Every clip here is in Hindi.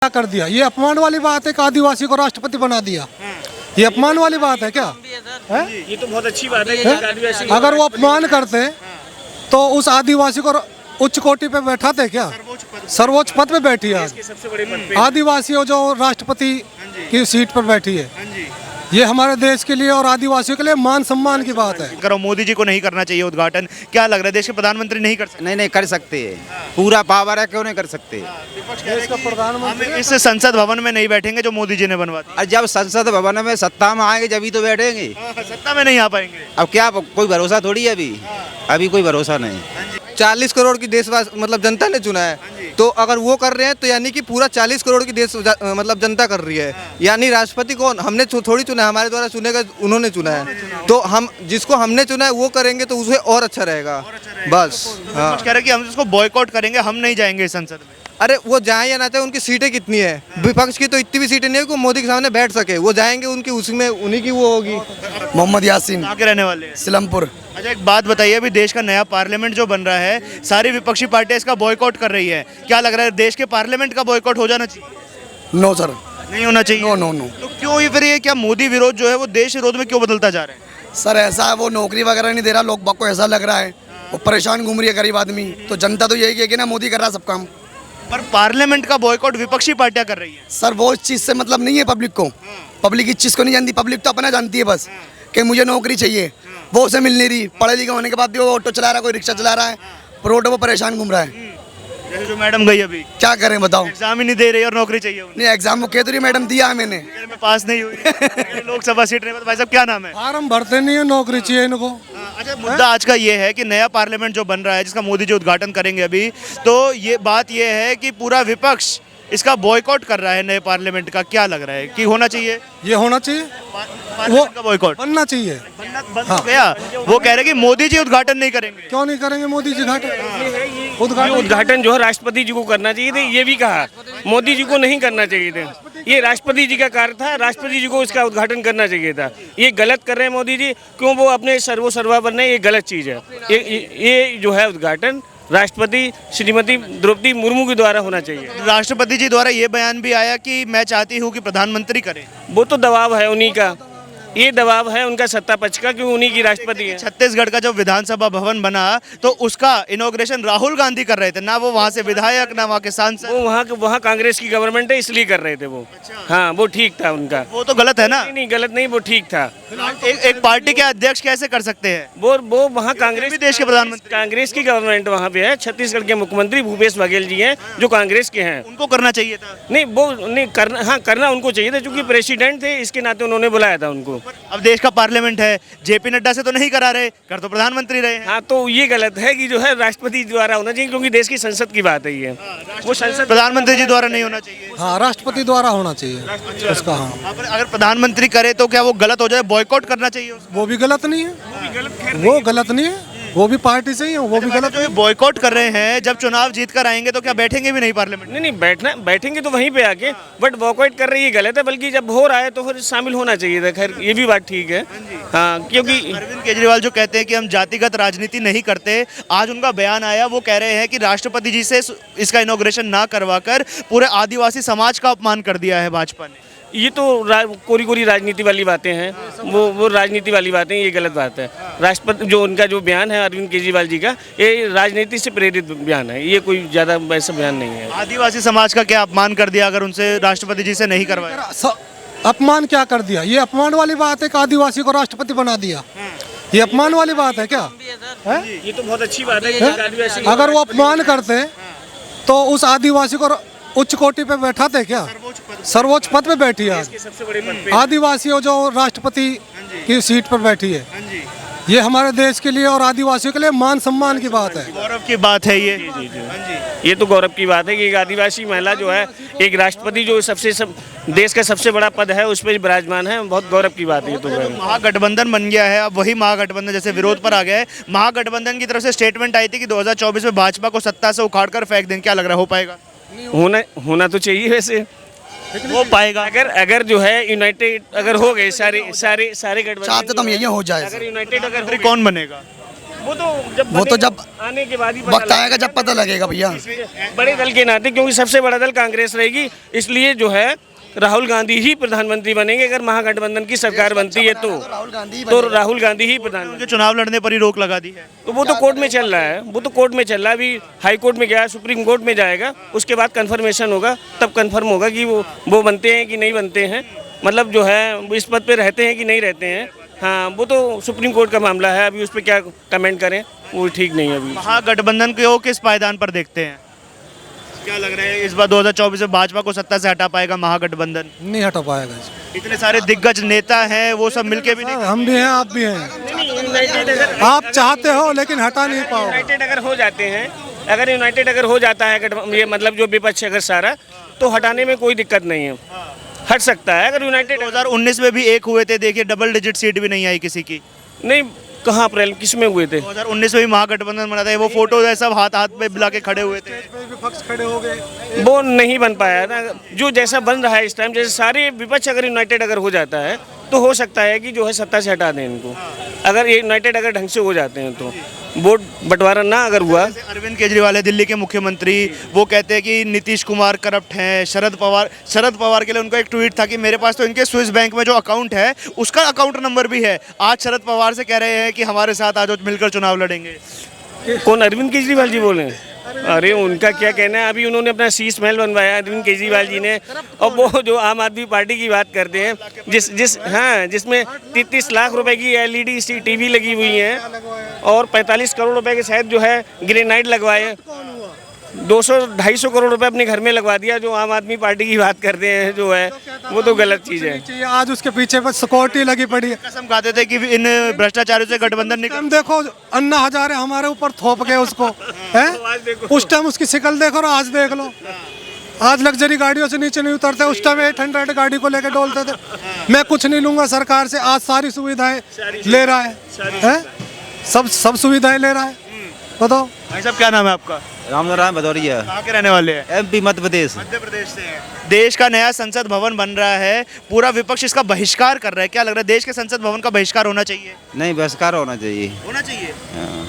क्या कर दिया? ये अपमान वाली बात है कि आदिवासी को राष्ट्रपति बना दिया। ये अपमान वाली बात है क्या? है? ये तो बहुत अच्छी बात है। अगर वो अपमान करते तो उस आदिवासी को उच्च कोटि पे बैठाते क्या? सर्वोच्च पद पे बैठी है आज सबसे बड़े पद पे। आदिवासी जो राष्ट्रपति की सीट पर बैठी है। ये हमारे देश के लिए और आदिवासियों के लिए मान सम्मान की बात है। करो मोदी जी को नहीं करना चाहिए उद्घाटन, क्या लग रहा है देश के प्रधानमंत्री नहीं कर सकते? नहीं कर सकते हैं, पूरा पावर है, क्यों नहीं कर सकते। देश का प्रधानमंत्री हम इस संसद भवन में नहीं बैठेंगे जो मोदी जी ने बनवा दिया। और जब संसद भवन में सत्ता में आएंगे जब ही तो बैठेंगे। सत्ता में नहीं आ पाएंगे। अब क्या कोई भरोसा थोड़ी है अभी कोई भरोसा नहीं। 40 करोड़ की देशवासी मतलब जनता ने चुना है, तो अगर वो कर रहे हैं तो यानी कि पूरा 40 करोड़ की देश मतलब जनता कर रही है। यानी राष्ट्रपति को हमने थोड़ी चुना है, हमारे द्वारा चुनेगा, उन्होंने चुना है। तो हम जिसको हमने चुना है वो करेंगे तो उसे और अच्छा रहेगा। बस हाँ। कुछ कह रहे कि हम इसको बॉयकॉट करेंगे, हम नहीं जाएंगे इस संसद में। अरे वो जाए या ना चाहे, उनकी सीटें कितनी है, विपक्ष की तो इतनी भी सीटें नहीं है कि मोदी के सामने बैठ सके। वो जाएंगे, उनकी उसमें उन्हीं की वो होगी। मोहम्मद यासीन, कहाँ के रहने वाले हैं? सिलमपुर। अच्छा, एक बात बताइए, अभी देश का नया पार्लियामेंट जो बन रहा है, सारी विपक्षी पार्टियां इसका बॉयकॉट कर रही है, क्या लग रहा है देश के पार्लियामेंट का बॉयकॉट हो जाना चाहिए? नो सर, नहीं होना चाहिए। No no no. तो क्यों ये फिर ये क्या मोदी विरोध जो है वो देश विरोध में क्यों बदलता जा रहा है? सर ऐसा है, वो नौकरी वगैरह नहीं दे रहा, लोग को ऐसा लग रहा है, वो परेशान घूम रही है गरीब आदमी। तो जनता तो यही कहेगी ना मोदी कर रहा है सब काम। पर पार्लियामेंट का बॉयकॉट विपक्षी पार्टियां कर रही है। सर वो इस चीज़ से मतलब नहीं है पब्लिक को, पब्लिक इस चीज़ को नहीं जानती। पब्लिक तो अपना जानती है बस कि मुझे नौकरी चाहिए, वो उसे मिल नहीं रही। पढ़े लिखे होने के बाद भी वो ऑटो चला रहा है, कोई रिक्शा चला रहा है, रोड पर परेशान घूम रहा है। जैसे जो मैडम गई अभी, क्या करें बताओ? एग्जाम ही नहीं दे रही और नौकरी चाहिए उन्हें। नहीं एग्जाम वो कह तो रही मैडम, दिया है मैंने, में पास नहीं हुई। लोकसभा सीट नहीं। भाई साहब क्या नाम है? फार्म भरते नहीं है, नौकरी चाहिए इनको। अच्छा, मुद्दा आज का ये है कि नया पार्लियामेंट जो बन रहा है जिसका मोदी जी उद्घाटन करेंगे अभी, तो ये बात ये है कि पूरा विपक्ष इसका बॉयकॉट कर रहा है नए पार्लियामेंट का। क्या लग रहा है कि होना चाहिए? ये होना चाहिए, पार्लियामेंट का बॉयकॉट बनना चाहिए। बन तो गया। वो कह रहे कि मोदी जी उद्घाटन नहीं करेंगे। क्यों नहीं करेंगे मोदी जी ये उद्घाटन जो है राष्ट्रपति जी को करना चाहिए थे, ये भी कहा मोदी जी को नहीं करना चाहिए थे। ये राष्ट्रपति जी का कार्य था, राष्ट्रपति जी को इसका उद्घाटन करना चाहिए था। ये गलत कर रहे हैं मोदी जी, क्यों वो अपने सर्वा बने, ये गलत चीज़ है। ये जो है उद्घाटन राष्ट्रपति श्रीमती द्रौपदी मुर्मू के द्वारा होना चाहिए। राष्ट्रपति जी द्वारा ये बयान भी आया कि मैं चाहती हूँ कि प्रधानमंत्री करें। वो तो दबाव है उन्हीं का, ये दबाव है उनका सत्ता पक्ष का, क्योंकि उन्हीं की राष्ट्रपति है। छत्तीसगढ़ का जब विधानसभा भवन बना तो उसका इनॉग्रेशन राहुल गांधी कर रहे थे ना, वो वहाँ से विधायक ना वहाँ के सांसद। वो वहाँ कांग्रेस की गवर्नमेंट है इसलिए कर रहे थे वो। हाँ वो ठीक था उनका। वो तो गलत है ना? नहीं गलत नहीं, वो ठीक था। एक पार्टी के अध्यक्ष कैसे कर सकते हैं? वो वहाँ कांग्रेस देश के प्रधानमंत्री, कांग्रेस की गवर्नमेंट वहाँ पे है। छत्तीसगढ़ के मुख्यमंत्री भूपेश बघेल जी हैं जो कांग्रेस के हैं। उनको करना चाहिए था। नहीं वो नहीं करना, हाँ करना उनको चाहिए था, क्योंकि प्रेसिडेंट थे, इसके नाते उन्होंने बुलाया था उनको। अब देश का पार्लियामेंट है, जेपी नड्डा से तो नहीं करा रहे, कर तो प्रधानमंत्री रहे हैं। हाँ तो ये गलत है कि जो है राष्ट्रपति द्वारा होना चाहिए, क्योंकि देश की संसद की बात है ये। वो संसद प्रधानमंत्री जी द्वारा नहीं होना चाहिए। हाँ राष्ट्रपति द्वारा होना चाहिए उसका। हाँ अगर प्रधानमंत्री करे तो क्या वो गलत हो जाए? बॉयकॉट करना चाहिए उसको? वो भी गलत नहीं है, वो गलत नहीं है, वो भी पार्टी से ही है, वो भी गलत। जो बॉयकॉट कर रहे हैं, जब चुनाव जीत कर आएंगे तो क्या बैठेंगे भी नहीं पार्लियामेंट? नहीं बैठेंगे तो वहीं पे आके, बट बॉयकॉट कर रही है गलत है। बल्कि जब हो रहा है तो फिर शामिल होना चाहिए था। खैर ये भी बात ठीक है। हाँ क्योंकि अरविंद केजरीवाल जो कहते हैं कि हम जातिगत राजनीति नहीं करते, आज उनका बयान आया, वो कह रहे हैं कि राष्ट्रपति जी से इसका इनॉग्रेशन ना करवाकर पूरे आदिवासी समाज का अपमान कर दिया है भाजपा ने। ये तो कोरी राजनीति वाली बातें हैं, वो राजनीति वाली बातें, ये गलत बात है। राष्ट्रपति जो उनका जो बयान है अरविंद केजरीवाल जी का, ये राजनीति से प्रेरित बयान है, ये कोई ज़्यादा वैसा बयान नहीं है। आदिवासी समाज का क्या अपमान कर दिया अगर उनसे राष्ट्रपति जी से नहीं करवाया? अपमान क्या कर दिया? ये अपमान वाली बात है कि आदिवासी को राष्ट्रपति बना दिया। ये अपमान वाली बात है क्या? है? ये तो बहुत अच्छी बात है। अगर वो अपमान करते तो उस आदिवासी को उच्च कोटि पे बैठाते क्या? सर्वोच्च पद पे बैठी है आज सबसे बड़े पद पे। आदिवासी जो राष्ट्रपति की सीट पर बैठी है। ये हमारे देश के लिए और आदिवासियों के लिए मान सम्मान की बात है, गौरव की बात है ये। ये तो गौरव की बात है कि एक आदिवासी महिला जो है एक राष्ट्रपति जो देश का सबसे बड़ा पद है उस पर विराजमान है, बहुत गौरव की बात है। ये तो महागठबंधन बन गया है, अब वही महागठबंधन जैसे विरोध पर आ गया है। महागठबंधन की तरफ से स्टेटमेंट आई थी कि 2024 में भाजपा को सत्ता से उखाड़ कर फेंक दें, क्या लग रहा है हो पाएगा? होना तो चाहिए वैसे, हो पाएगा अगर जो है यूनाइटेड अगर हो गए सारे गठबंधन चाहते तो हम यही हो जाए। अगर यूनाइटेड अगर मंत्री कौन बनेगा? वो तो जब वो तो जब आने के बाद ही पता वक्त आएगा, जब पता लगेगा भैया। बड़े दल के नाते, क्योंकि सबसे बड़ा दल कांग्रेस रहेगी, इसलिए जो है राहुल गांधी ही प्रधानमंत्री बनेंगे। अगर महागठबंधन की सरकार बनती है तो राहुल गांधी ही प्रधानमंत्री। उनके चुनाव लड़ने पर ही रोक लगा दी है। तो वो तो कोर्ट में चल रहा है, वो तो कोर्ट में चल रहा है। अभी हाई कोर्ट में गया, सुप्रीम कोर्ट में जाएगा, उसके बाद कंफर्मेशन होगा, तब कंफर्म होगा कि वो बनते हैं कि नहीं बनते हैं, मतलब जो है वो इस पद पे रहते हैं कि नहीं रहते हैं। हाँ, वो तो सुप्रीम कोर्ट का मामला है, अभी उस पर क्या कमेंट करें, वो ठीक नहीं है अभी। महागठबंधन को किस पायदान पर देखते हैं? क्या लग रहा है इस बार 2024 में भाजपा को सत्ता से हटा पाएगा महागठबंधन? नहीं हटा पाएगा। इतने सारे दिग्गज नेता हैं, वो सब मिलके भी नहीं। हम भी हैं, आप भी हैं। आप चाहते हो लेकिन हटा नहीं पाओ। यूनाइटेड अगर हो जाते हैं, अगर यूनाइटेड अगर हो जाता है ये मतलब जो विपक्ष अगर सारा, तो हटाने में कोई दिक्कत नहीं है, हट सकता है। अगर यूनाइटेड 2019 में भी एक हुए थे, देखिए डबल डिजिट सीट भी नहीं आई किसी की। नहीं, कहाँ अप्रैल किस में हुए थे? 2019 में भी महागठबंधन बना था, वो फोटो है, सब हाथ हाथ पे मिला के खड़े हुए थे। विपक्ष खड़े हो गए, वो नहीं बन पाया ना, जो जैसा बन रहा है इस टाइम। जैसे सारे विपक्ष अगर यूनाइटेड अगर हो जाता है तो हो सकता है कि जो है सत्ता से हटा दें इनको, अगर ये यूनाइटेड अगर ढंग से हो जाते हैं तो। वोट बंटवारा ना अगर हुआ। अरविंद केजरीवाल है दिल्ली के मुख्यमंत्री, वो कहते हैं कि नीतीश कुमार करप्ट हैं। शरद पवार के लिए उनका एक ट्वीट था कि मेरे पास तो इनके स्विस बैंक में जो अकाउंट है उसका अकाउंट नंबर भी है। आज शरद पवार से कह रहे हैं कि हमारे साथ आज मिलकर चुनाव लड़ेंगे। कौन? अरविंद केजरीवाल जी बोले? अरे उनका क्या कहना है, अभी उन्होंने अपना शीश महल बनवाया अरविंद केजरीवाल जी ने, और वो जो आम आदमी पार्टी की बात करते हैं जिसमें 33 लाख रुपए की LED टीवी लगी हुई है और 45 करोड़ रुपए के शायद जो है ग्रेनाइट लगवाए, 200-250 करोड़ रुपए अपने घर में लगवा दिया। जो आम आदमी पार्टी की बात करते हैं जो है, वो तो गलत चीज़ है। आज उसके पीछे बस सिक्योरिटी लगी पड़ी है। कसम खाते थे कि इन भ्रष्टाचारियों से गठबंधन निकल। हम देखो अन्ना हजारे हमारे ऊपर थोप गए उसको, है उस टाइम उसकी शिकल देखो और आज देख लो। आज लग्जरी गाड़ियों से नीचे नहीं उतरते, उस टाइम 800 गाड़ी को लेकर डोलते थे। मैं कुछ नहीं लूंगा सरकार से, आज सारी सुविधाएं ले रहा है, सब सुविधाएं ले रहा है। बताओ भाई साहब, क्या नाम है आपका? राम भदौरिया। कहाँ के रहने वाले हैं? MP मध्य प्रदेश। मध्य प्रदेश से हैं। देश का नया संसद भवन बन रहा है, पूरा विपक्ष इसका बहिष्कार कर रहा है। क्या लग रहा है, देश के संसद भवन का बहिष्कार होना चाहिए? नहीं, बहिष्कार होना चाहिए। होना चाहिए। हाँ,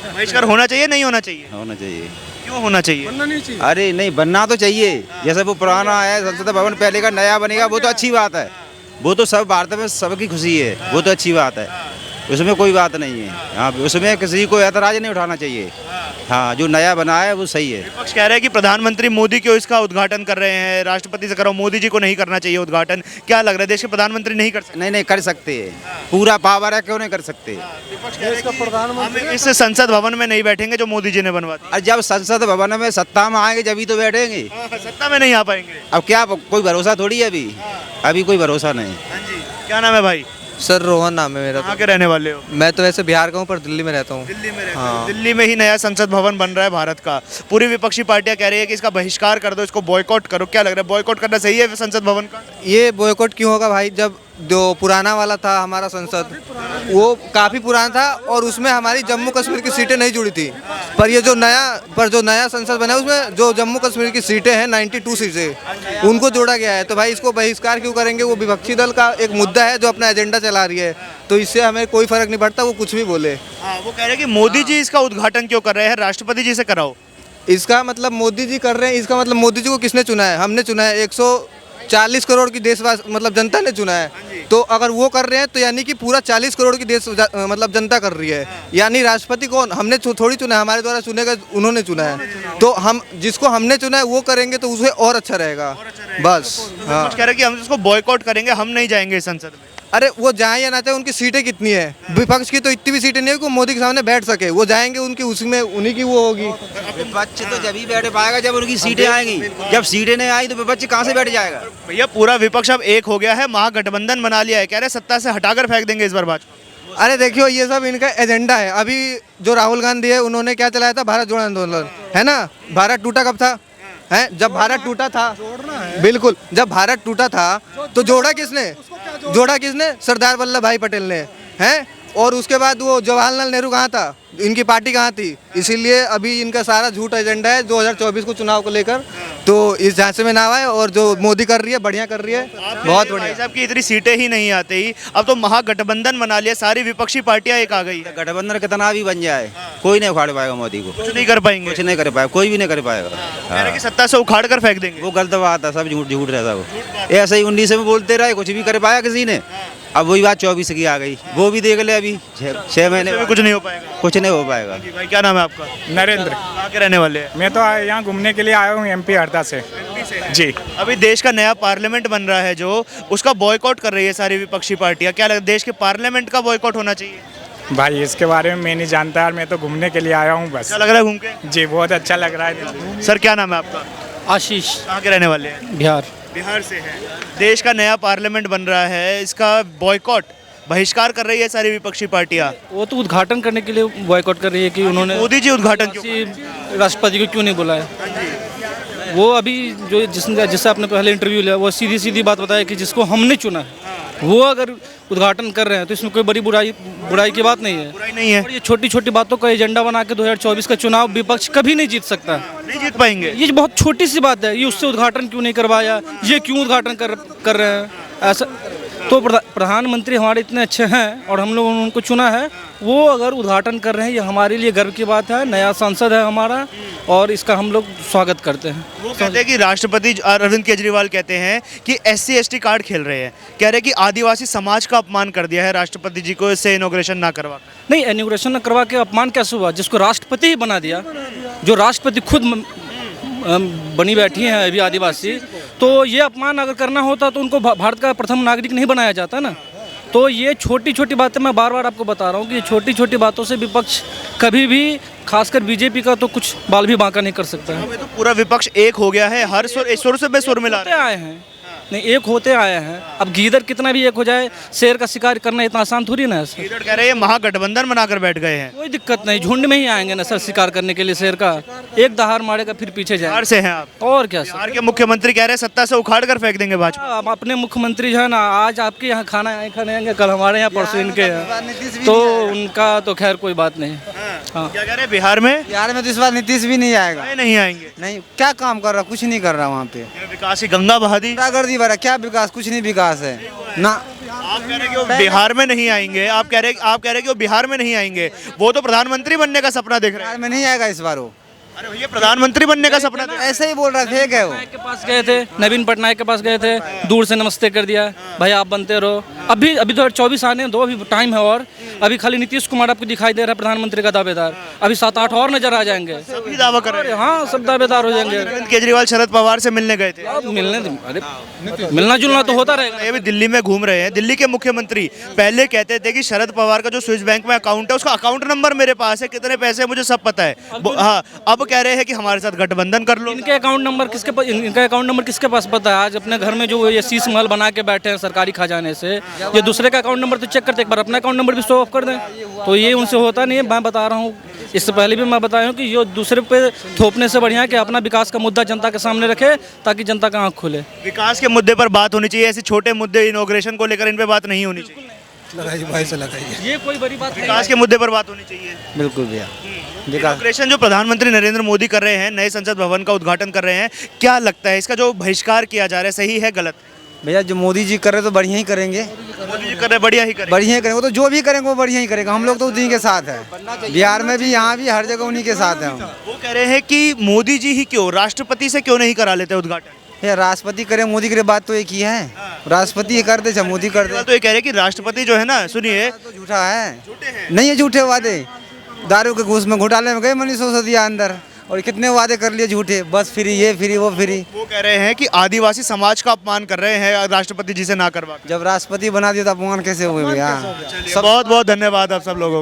बहिष्कार होना चाहिए, नहीं होना चाहिए? होना चाहिए। क्यों होना चाहिए? बनना नहीं चाहिए। अरे नहीं, बनना तो चाहिए। जैसे वो पुराना है संसद भवन, पहले का नया बनेगा, वो तो अच्छी बात है। वो तो सब भारत में सबकी खुशी है, वो तो अच्छी बात है, उसमें कोई बात नहीं है। हाँ, उसमें किसी को ऐतराज नहीं उठाना चाहिए। हाँ, जो नया बना है वो सही है। विपक्ष कह रहे हैं कि प्रधानमंत्री मोदी क्यों इसका उद्घाटन कर रहे हैं, राष्ट्रपति से करो, मोदी जी को नहीं करना चाहिए उद्घाटन। क्या लग रहा है, देश के प्रधानमंत्री नहीं कर सकते? नहीं, कर सकते हैं, पूरा पावर है, क्यों नहीं कर सकते। देश का प्रधानमंत्री हम इस संसद भवन में नहीं बैठेंगे जो मोदी जी ने बनवा दिया। और जब संसद भवन में सत्ता में आएंगे जब ही तो बैठेंगे। सत्ता में नहीं आ पाएंगे। अब क्या, कोई भरोसा थोड़ी है अभी कोई भरोसा नहीं। क्या नाम है भाई? सर रोहन नाम है मेरा। कहाँ के रहने वाले हो? मैं तो वैसे बिहार का हूँ पर दिल्ली में रहता हूँ। दिल्ली में रहते हो। दिल्ली में ही नया संसद भवन बन रहा है भारत का। पूरी विपक्षी पार्टियां कह रही है कि इसका बहिष्कार कर दो, इसको बॉयकॉट करो। क्या लग रहा है, बॉयकॉट करना सही है संसद भवन का? ये बॉयकॉट क्यों होगा भाई, जब जो पुराना वाला था हमारा संसद वो काफ़ी पुराना था और उसमें हमारी जम्मू कश्मीर की सीटें नहीं जुड़ी थी। पर ये जो नया संसद बना है उसमें जो जम्मू कश्मीर की सीटें हैं 92 सीटें उनको जोड़ा गया है। तो भाई इसको बहिष्कार क्यों करेंगे? वो विपक्षी दल का एक मुद्दा है जो अपना एजेंडा चला रही है, तो इससे हमें कोई फर्क नहीं पड़ता वो कुछ भी बोले। वो कह रहे हैं कि मोदी जी इसका उद्घाटन क्यों कर रहे हैं, राष्ट्रपति जी से कराओ। इसका मतलब मोदी जी कर रहे हैं, इसका मतलब मोदी जी को किसने चुना है? हमने चुना है। 140 करोड़ की देशवासी मतलब जनता ने चुना है। तो अगर वो कर रहे हैं तो यानी कि पूरा 40 करोड़ की मतलब जनता कर रही है। यानी राष्ट्रपति कौन? हमने थोड़ी चुना है, हमारे द्वारा चुने गए उन्होंने चुना है। तो हम जिसको हमने चुना है वो करेंगे तो उसे और अच्छा रहेगा। बस हाँ, कह रहे हैं कि हम इसको बॉयकॉट करेंगे, हम नहीं जाएंगे संसद में। अरे वो जाए या ना चाहे, उनकी सीटें कितनी है? विपक्ष की तो इतनी भी सीटें नहीं है कि वो मोदी के सामने बैठ सके। वो जाएंगे, उनकी उसमें उन्हीं की वो होगी। विपक्ष तो जब ही बैठ पाएगा जब उनकी सीटें आएंगी। जब सीटें नहीं आई तो विपक्ष कहाँ से बैठ जाएगा? भैया पूरा विपक्ष अब एक हो गया है, महागठबंधन बना लिया है। कह रहे सत्ता से हटाकर फेंक देंगे इस बार भाजपा। अरे देखियो, ये सब इनका एजेंडा है। अभी जो राहुल गांधी है उन्होंने क्या चलाया था? भारत जोड़ो आंदोलन, है ना? भारत टूटा कब था? है जब भारत टूटा था। बिल्कुल, जब भारत टूटा था तो जोड़ा किसने? सरदार वल्लभ भाई पटेल ने, हैं? और उसके बाद वो जवाहरलाल नेहरू कहाँ था? इनकी पार्टी कहाँ थी? इसीलिए अभी इनका सारा झूठ एजेंडा है 2024 को चुनाव को लेकर। तो इस झांसे में ना आए, और जो मोदी कर रही है बढ़िया कर रही है, बहुत भाई बढ़िया। साहब की इतनी सीटें ही नहीं आते ही, अब तो महागठबंधन बना लिया, सारी विपक्षी पार्टियां एक आ गई है, गठबंधन कितना भी बन जाए कोई नहीं उखाड़ पाएगा मोदी को, कुछ नहीं कर पाएंगे। कुछ नहीं कर पाएगा, कोई भी नहीं कर पाएगा। कह रहे हैं कि सत्ता से उखाड़ कर फेंक देंगे। वो गलत बात है, सब झूठ झूठ रहता वो। ऐसे ही 19 में बोलते रहे, कुछ भी कर पाया किसी ने। अब वही बात 24 की आ गई, वो भी देख ले अभी 6 महीने इसमें कुछ नहीं हो पाएगा। कुछ नहीं हो पाएगा। जी भाई, क्या नाम है आपका? नरेंद्र। कहाँ के रहने वाले हैं? मैं तो यहाँ घूमने के लिए आया हूँ MP हरदा से। जी। अभी देश का नया पार्लियामेंट बन रहा है जो, उसका बॉयकॉट कर रही है सारी विपक्षी पार्टियां। क्या लगता है देश के पार्लियामेंट का बॉयकॉट होना चाहिए? भाई इसके बारे में मैं नहीं जानता यार, मैं तो घूमने के लिए आया हूँ बस। अच्छा लग रहा है घूम के? जी बहुत अच्छा लग रहा है। सर क्या नाम है आपका? आशीष, कहाँ के रहने वाले हैं? बिहार। बिहार से है। देश का नया पार्लियामेंट बन रहा है, इसका बॉयकॉट, बहिष्कार कर रही है सारी विपक्षी पार्टियां। वो तो उद्घाटन करने के लिए बॉयकॉट कर रही है कि उन्होंने मोदी जी उद्घाटन क्यों? किसी राष्ट्रपति को क्यों नहीं बुलाया। वो अभी जो जिससे आपने पहले इंटरव्यू लिया, वो सीधी सीधी बात बताया कि जिसको हमने चुना है वो अगर उद्घाटन कर रहे हैं तो इसमें कोई बड़ी बुराई की बात नहीं है। बुराई नहीं है। और ये छोटी छोटी बातों का एजेंडा बना के 2024 का चुनाव विपक्ष कभी नहीं जीत सकता। नहीं जीत पाएंगे। ये बहुत छोटी सी बात है, ये उससे उद्घाटन क्यों नहीं करवाया, ये क्यों उद्घाटन कर रहे हैं ऐसा। तो प्रधानमंत्री हमारे इतने अच्छे हैं और हम लोगों ने उनको चुना है, वो अगर उद्घाटन कर रहे हैं ये हमारे लिए गर्व की बात है। नया सांसद है हमारा और इसका हम लोग स्वागत करते हैं। वो कहते हैं कि राष्ट्रपति अरविंद केजरीवाल कहते हैं कि SC ST कार्ड खेल रहे हैं, कह रहे हैं कि आदिवासी समाज का अपमान कर दिया है राष्ट्रपति जी को इससे इनॉग्रेशन ना करवा। नहीं, इनॉग्रेशन न करवा के अपमान कैसे हुआ? जिसको राष्ट्रपति ही बना दिया, जो राष्ट्रपति खुद बनी बैठी हैं अभी आदिवासी, तो ये अपमान अगर करना होता तो उनको भारत का प्रथम नागरिक नहीं बनाया जाता ना। तो ये छोटी छोटी बातें मैं बार बार आपको बता रहा हूँ कि ये छोटी छोटी बातों से विपक्ष कभी भी, खासकर बीजेपी का तो कुछ बाल भी बांका नहीं कर सकता है। तो पूरा विपक्ष एक हो गया है, हर सुर से बेसुर मिला होते आए हैं, नहीं एक होते आए हैं। अब गीदड़ कितना भी एक हो जाए, शेर का शिकार करना इतना आसान थोड़ी ना है सर। लीडर कह रहे हैं महागठबंधन बनाकर बैठ गए हैं। कोई दिक्कत नहीं, झुंड में ही आएंगे ना सर शिकार करने के लिए शेर का। एक दहाड़ मारेगा फिर पीछे बिहार जाए। से हैं आप? और क्या सर। बिहार के मुख्यमंत्री कह रहे हैं सत्ता से उखाड़ कर फेंक देंगे भाजपा। अब अपने मुख्यमंत्री जो है ना, आज आपके यहाँ खाना यहाँ खाने आएंगे, कल हमारे यहाँ, परसों इनके यहाँ, तो उनका तो खैर कोई बात नहीं। हाँ, क्या कह रहे हैं बिहार में? बिहार में तो इस बार नीतीश भी नहीं आएगा। नहीं आएंगे। नहीं, क्या काम कर रहा, कुछ नहीं कर रहा वहाँ पे। विकास की गंगा बहा दी। गुंडागर्दी भरा, क्या विकास, कुछ नहीं विकास है ना। आप कह रहे हैं कि वो बिहार में नहीं आएंगे, आप कह रहे हैं कि वो बिहार में नहीं आएंगे, वो तो प्रधानमंत्री बनने का सपना देख रहे हैं। बिहार में नहीं आएगा इस बार वो। अरे भैया प्रधानमंत्री बनने का सपना देख ऐसे ही बोल रहा, फेक है वो। के पास गए थे, नवीन पटनायक के पास गए थे, दूर से नमस्ते कर दिया, भाई आप बनते रहो। अभी 2024 आने दो, अभी टाइम है। और अभी खाली नीतीश कुमार आपको दिखाई दे रहा है प्रधानमंत्री का दावेदार, अभी 7-8 और नजर आ जाएंगे। सभी दावा कर रहे हैं। हाँ, सब दावेदार हो जाएंगे। अरविंद केजरीवाल शरद पवार से मिलने गए थे। अब अरे मिलना जुलना तो होता रहेगा। ये भी दिल्ली में घूम रहे हैं। दिल्ली के मुख्यमंत्री पहले कहते थे कि शरद पवार का जो स्विस बैंक में अकाउंट है उसका अकाउंट नंबर मेरे पास है, कितने पैसे मुझे सब पता है। हाँ, अब कह रहे हैं कि हमारे साथ गठबंधन कर लो। इनका अकाउंट नंबर किसके पास पता है? आज अपने घर में जो ये शीश महल बना के बैठे हैं सरकारी खजाने से, ये दूसरे का अकाउंट नंबर तो चेक करते, एक बार अपना अकाउंट नंबर भी शो ऑफ कर दें। तो ये उनसे होता नहीं है। मैं बता रहा हूँ, इससे पहले भी मैं बताया हूँ कि ये दूसरे पे थोपने से बढ़िया है कि अपना विकास का मुद्दा जनता के सामने रखे ताकि जनता का आँख खुले। विकास के मुद्दे पर बात होनी चाहिए, ऐसे छोटे मुद्दे इनॉग्रेशन को लेकर इन पे बात नहीं होनी चाहिए। लगाइए भाई से लगाइए। ये कोई बड़ी बात नहीं। विकास के मुद्दे पर बात होनी चाहिए। बिल्कुल भैया। इनॉग्रेशन जो प्रधानमंत्री नरेंद्र मोदी कर रहे हैं, नए संसद भवन का उद्घाटन कर रहे हैं, क्या लगता है इसका जो बहिष्कार किया जा रहा है सही है गलत? भैया जो मोदी जी कर रहे तो बढ़िया ही करेंगे, मोदी जी कर रहे हैं, बढ़िया ही करें। बढ़िया ही करेंगे। वो तो जो भी करेंगे वो बढ़िया ही करेगा। हम लोग तो उन्हीं के साथ है, बिहार में भी, यहाँ भी, हर जगह उन्हीं के साथ हैं हम। वो कह रहे हैं कि मोदी जी ही क्यों, राष्ट्रपति से क्यों नहीं करा लेते उद्घाटन? भैया राष्ट्रपति करे मोदी करे, बात तो एक ही है। राष्ट्रपति ये कर दे चाहे मोदी कर दे, तो ये कह रहे हैं कि राष्ट्रपति जो है ना, सुनिए, तो झूठा है। नहीं है झूठे वादे। दारू के घूस में घोटाले में गए मनीष सिसोदिया अंदर, और कितने वादे कर लिए झूठे, बस फ्री, ये फ्री, वो फ्री। वो कह रहे हैं कि आदिवासी समाज का अपमान कर रहे हैं राष्ट्रपति जी से ना करवा। जब राष्ट्रपति बना दिया तो अपमान कैसे हुए भैया? बहुत बहुत धन्यवाद आप सब लोगों को।